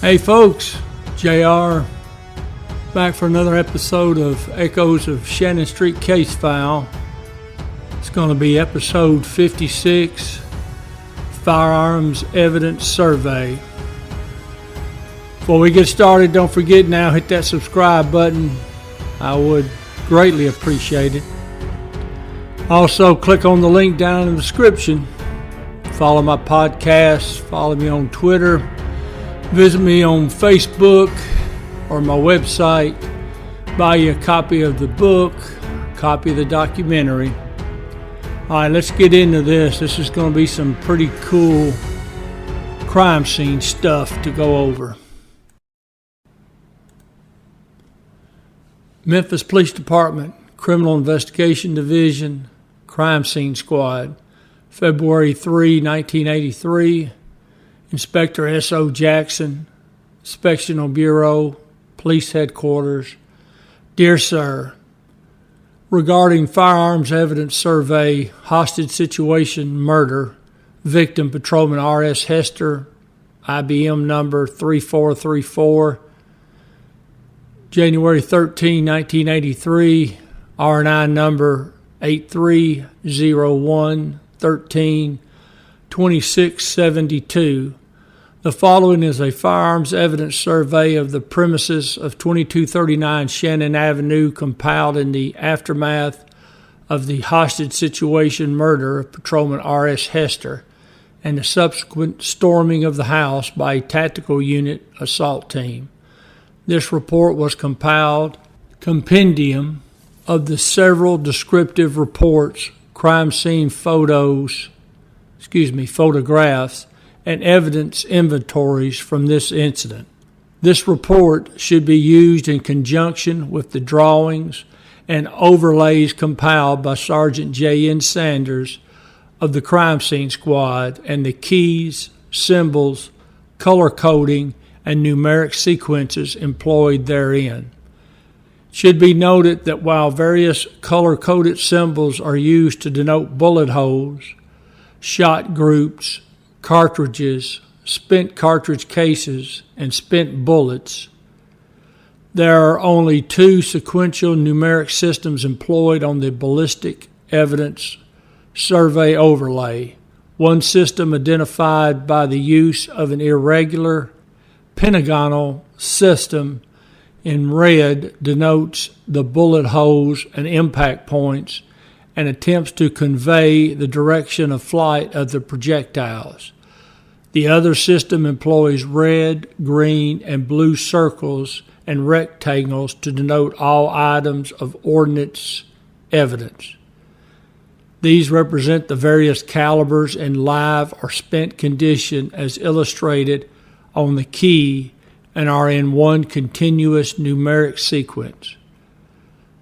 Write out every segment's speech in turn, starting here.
Hey folks, JR, back for another episode of Echoes of Shannon Street Case File. It's going to be episode 56, Firearms Evidence Survey. Before we get started, don't forget now, hit that subscribe button. I would greatly appreciate it. Also, click on the link down in the description. Follow my podcast, follow me on Twitter. Visit me on Facebook or my website. Buy you a copy of the book, a copy of the documentary. All right, let's get into this. This is going to be some pretty cool crime scene stuff to go over. Memphis Police Department, Criminal Investigation Division, Crime Scene Squad, February 3, 1983. Inspector S.O. Jackson, Inspectional Bureau, Police Headquarters. Dear Sir, regarding Firearms Evidence Survey, Hostage Situation Murder, Victim Patrolman R.S. Hester, IBM number 3434, January 13, 1983, R&I number 830113, 2672. The following is a firearms evidence survey of the premises of 2239 Shannon Avenue compiled in the aftermath of the hostage situation murder of Patrolman R.S. Hester and the subsequent storming of the house by a tactical unit assault team. This report was compiled compendium of the several descriptive reports, crime scene photographs, and evidence inventories from this incident. This report should be used in conjunction with the drawings and overlays compiled by Sergeant J.N. Sanders of the Crime Scene Squad and the keys, symbols, color coding, and numeric sequences employed therein. It should be noted that while various color-coded symbols are used to denote bullet holes, shot groups, cartridges, spent cartridge cases, and spent bullets, there are only two sequential numeric systems employed on the ballistic evidence survey overlay. One system, identified by the use of an irregular pentagonal system in red, denotes the bullet holes and impact points and attempts to convey the direction of flight of the projectiles. The other system employs red, green, and blue circles and rectangles to denote all items of ordnance evidence. These represent the various calibers in live or spent condition as illustrated on the key and are in one continuous numeric sequence.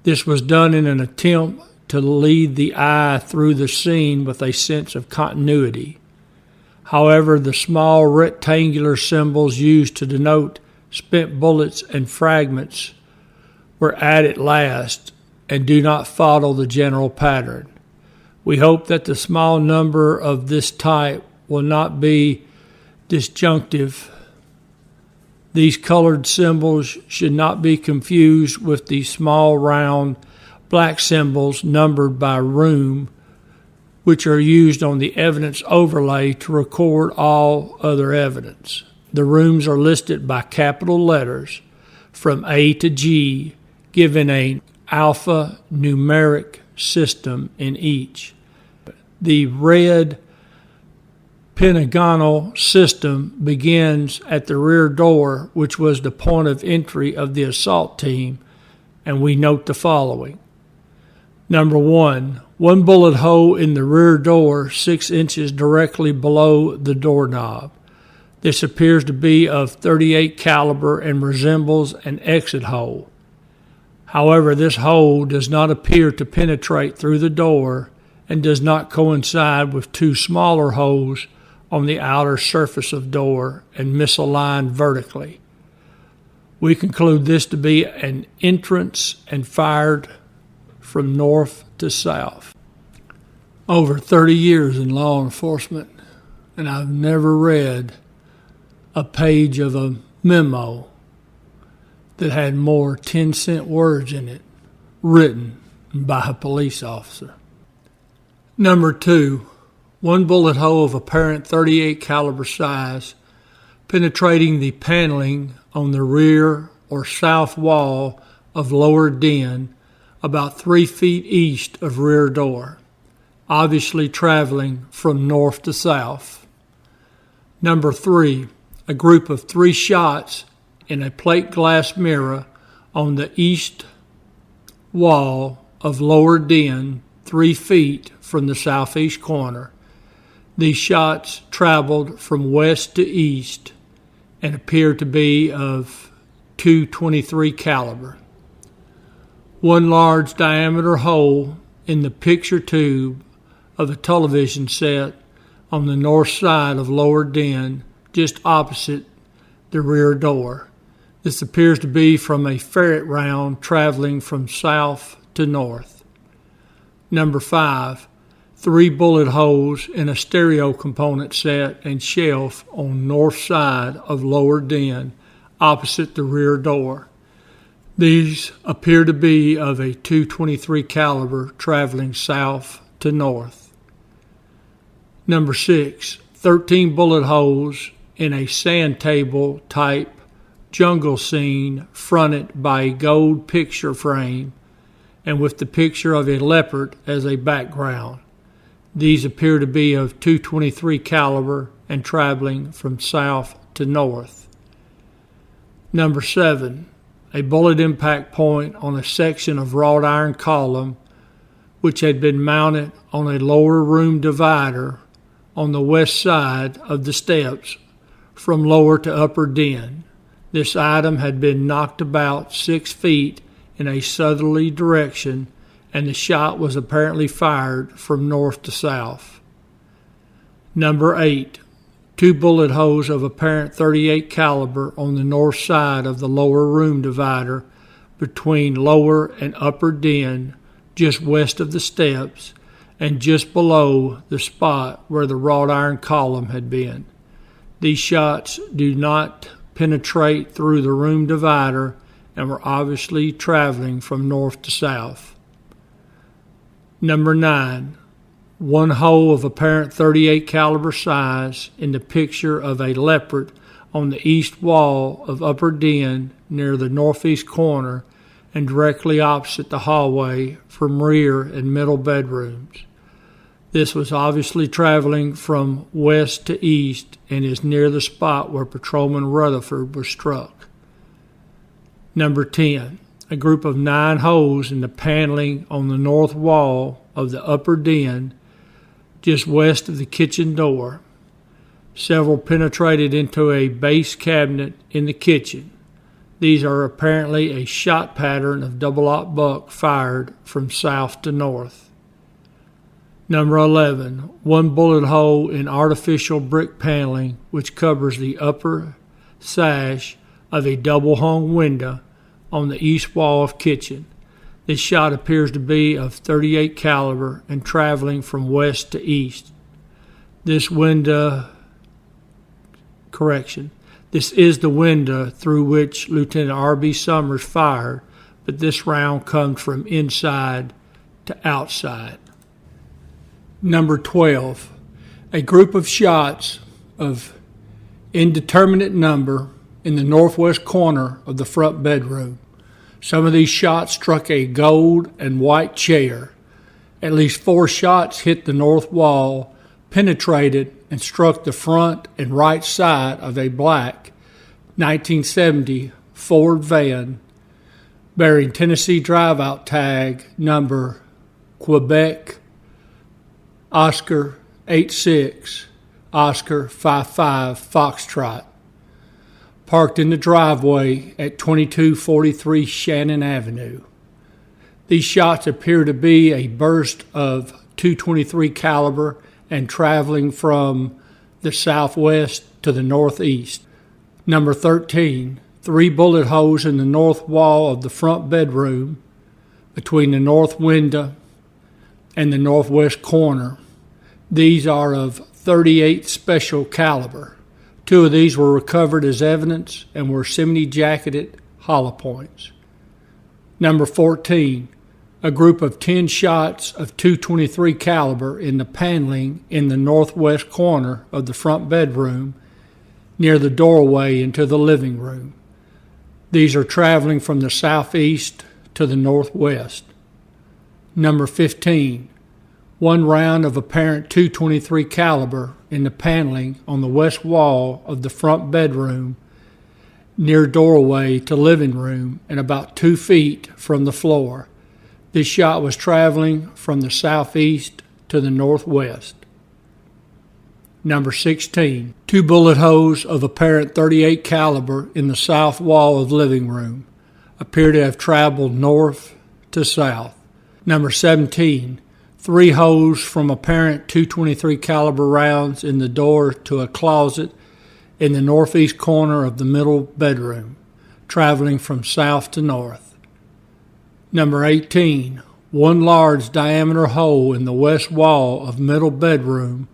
This was done in an attempt to lead the eye through the scene with a sense of continuity. However, the small rectangular symbols used to denote spent bullets and fragments were added last and do not follow the general pattern. We hope that the small number of this type will not be disjunctive. These colored symbols should not be confused with the small round black symbols numbered by room, which are used on the evidence overlay to record all other evidence. The rooms are listed by capital letters from A to G, given an alphanumeric system in each. The red pentagonal system begins at the rear door, which was the point of entry of the assault team, and we note the following. Number one bullet hole in the rear door 6 inches directly below the doorknob. This appears to be of .38 caliber and resembles an exit hole. However, this hole does not appear to penetrate through the door and does not coincide with two smaller holes on the outer surface of door and misaligned vertically. We conclude this to be an entrance and fired from north to south. Over 30 years in law enforcement, and I've never read a page of a memo that had more 10-cent words in it, written by a police officer. Number 2, one bullet hole of apparent .38 caliber size penetrating the paneling on the rear or south wall of lower den about 3 feet east of rear door, obviously traveling from north to south. Number 3, a group of 3 shots in a plate glass mirror on the east wall of lower den 3 feet from the southeast corner. These shots traveled from west to east and appear to be of .223 caliber. One large diameter hole in the picture tube of a television set on the north side of lower den, just opposite the rear door. This appears to be from a ferret round traveling from south to north. Number 5, 3 bullet holes in a stereo component set and shelf on north side of lower den, opposite the rear door. These appear to be of a .223 caliber traveling south to north. Number 6, 13 bullet holes in a sand table type jungle scene fronted by a gold picture frame and with the picture of a leopard as a background. These appear to be of .223 caliber and traveling from south to north. Number 7, a bullet impact point on a section of wrought iron column which had been mounted on a lower room divider on the west side of the steps from lower to upper den. This item had been knocked about 6 feet in a southerly direction, and the shot was apparently fired from north to south. Number 8, 2 bullet holes of apparent .38 caliber on the north side of the lower room divider between lower and upper den, just west of the steps and just below the spot where the wrought iron column had been. These shots do not penetrate through the room divider and were obviously traveling from north to south. Number 9, 1 hole of apparent .38 caliber size in the picture of a leopard on the east wall of upper den near the northeast corner and directly opposite the hallway from rear and middle bedrooms. This was obviously traveling from west to east and is near the spot where Patrolman Rutherford was struck. Number 10, a group of 9 holes in the paneling on the north wall of the upper den just west of the kitchen door. Several penetrated into a base cabinet in the kitchen. These are apparently a shot pattern of double-aught buck fired from south to north. Number 11, 1 bullet hole in artificial brick paneling which covers the upper sash of a double-hung window on the east wall of kitchen. This shot appears to be of .38 caliber and traveling from west to east. This is the window through which Lieutenant R.B. Summers fired, but this round comes from inside to outside. Number 12, a group of shots of indeterminate number in the northwest corner of the front bedroom. Some of these shots struck a gold and white chair. At least 4 shots hit the north wall, penetrated, and struck the front and right side of a black 1970 Ford van bearing Tennessee drive-out tag number Quebec Oscar 86 Oscar 55 Foxtrot, parked in the driveway at 2243 Shannon Avenue. These shots appear to be a burst of .223 caliber and traveling from the southwest to the northeast. Number 13, 3 bullet holes in the north wall of the front bedroom between the north window and the northwest corner. These are of .38 special caliber, 2 of these were recovered as evidence and were semi-jacketed hollow points. Number 14, a group of 10 shots of .223 caliber in the paneling in the northwest corner of the front bedroom near the doorway into the living room. These are traveling from the southeast to the northwest. Number 15, 1 round of apparent .223 caliber in the paneling on the west wall of the front bedroom near doorway to living room and about 2 feet from the floor. This shot was traveling from the southeast to the northwest. Number 16, 2 bullet holes of apparent .38 caliber in the south wall of living room appear to have traveled north to south. Number 17, 3 holes from apparent .223 caliber rounds in the door to a closet in the northeast corner of the middle bedroom, traveling from south to north. Number 18, 1 large diameter hole in the west wall of middle bedroom,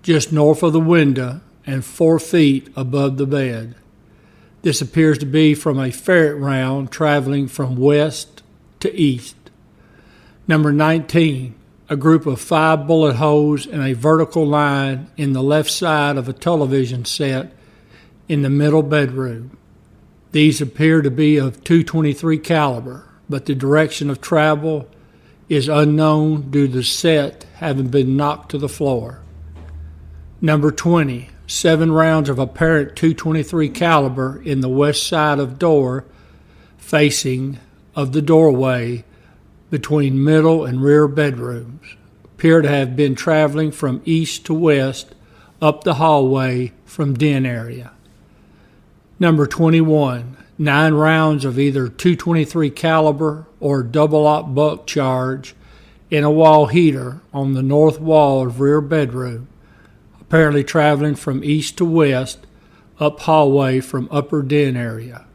just north of the window and 4 feet above the bed. This appears to be from a ferret round traveling from west to east. Number 19, a group of 5 bullet holes in a vertical line in the left side of a television set in the middle bedroom. These appear to be of .223 caliber, but the direction of travel is unknown due to the set having been knocked to the floor. Number 20, 7 rounds of apparent .223 caliber in the west side of door facing of the doorway between middle and rear bedrooms appear to have been traveling from east to west up the hallway from den area. Number 21, 9 rounds of either .223 caliber or double-aught buck charge in a wall heater on the north wall of rear bedroom, apparently traveling from east to west up hallway from upper den area.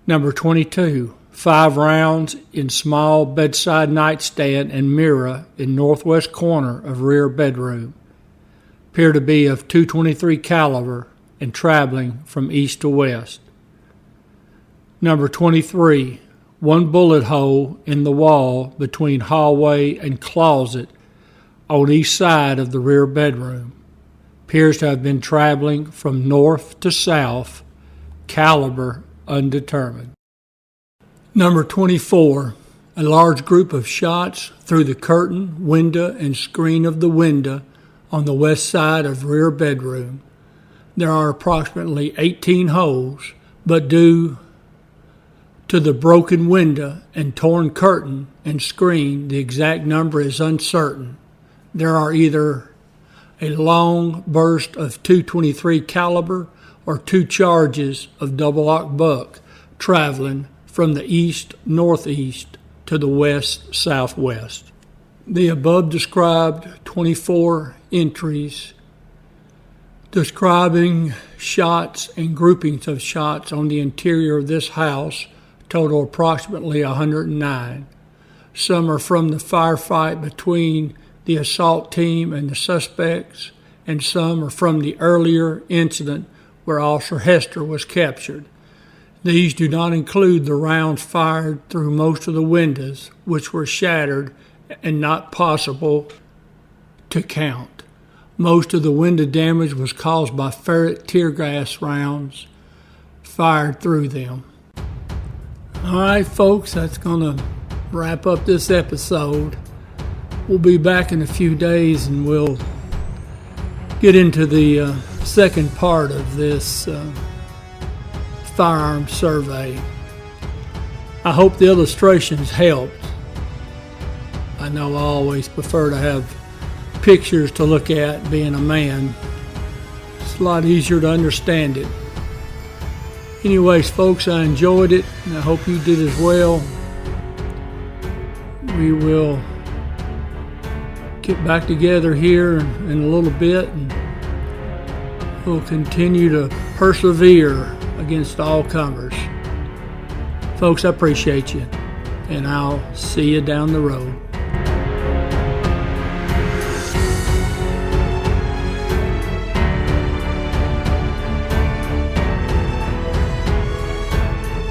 Number 22, 5 rounds in small bedside nightstand and mirror in northwest corner of rear bedroom, appear to be of .223 caliber and traveling from east to west. Number 23, 1 bullet hole in the wall between hallway and closet on east side of the rear bedroom, appears to have been traveling from north to south, caliber undetermined. Number 24, a large group of shots through the curtain, window, and screen of the window on the west side of rear bedroom. There are approximately 18 holes, but due to the broken window and torn curtain and screen, the exact number is uncertain. There are either a long burst of .223 caliber or 2 charges of double-aught buck traveling from the east-northeast to the west-southwest. The above described 24 entries describing shots and groupings of shots on the interior of this house total approximately 109. Some are from the firefight between the assault team and the suspects, and some are from the earlier incident where Officer Hester was captured. These do not include the rounds fired through most of the windows, which were shattered and not possible to count. Most of the window damage was caused by ferret tear gas rounds fired through them. All right, folks, that's going to wrap up this episode. We'll be back in a few days and we'll get into the second part of this firearms survey. I hope the illustrations helped. I know I always prefer to have pictures to look at being a man. It's a lot easier to understand it. Anyways, folks, I enjoyed it and I hope you did as well. We will get back together here in a little bit and we'll continue to persevere against all comers. Folks, I appreciate you, and I'll see you down the road.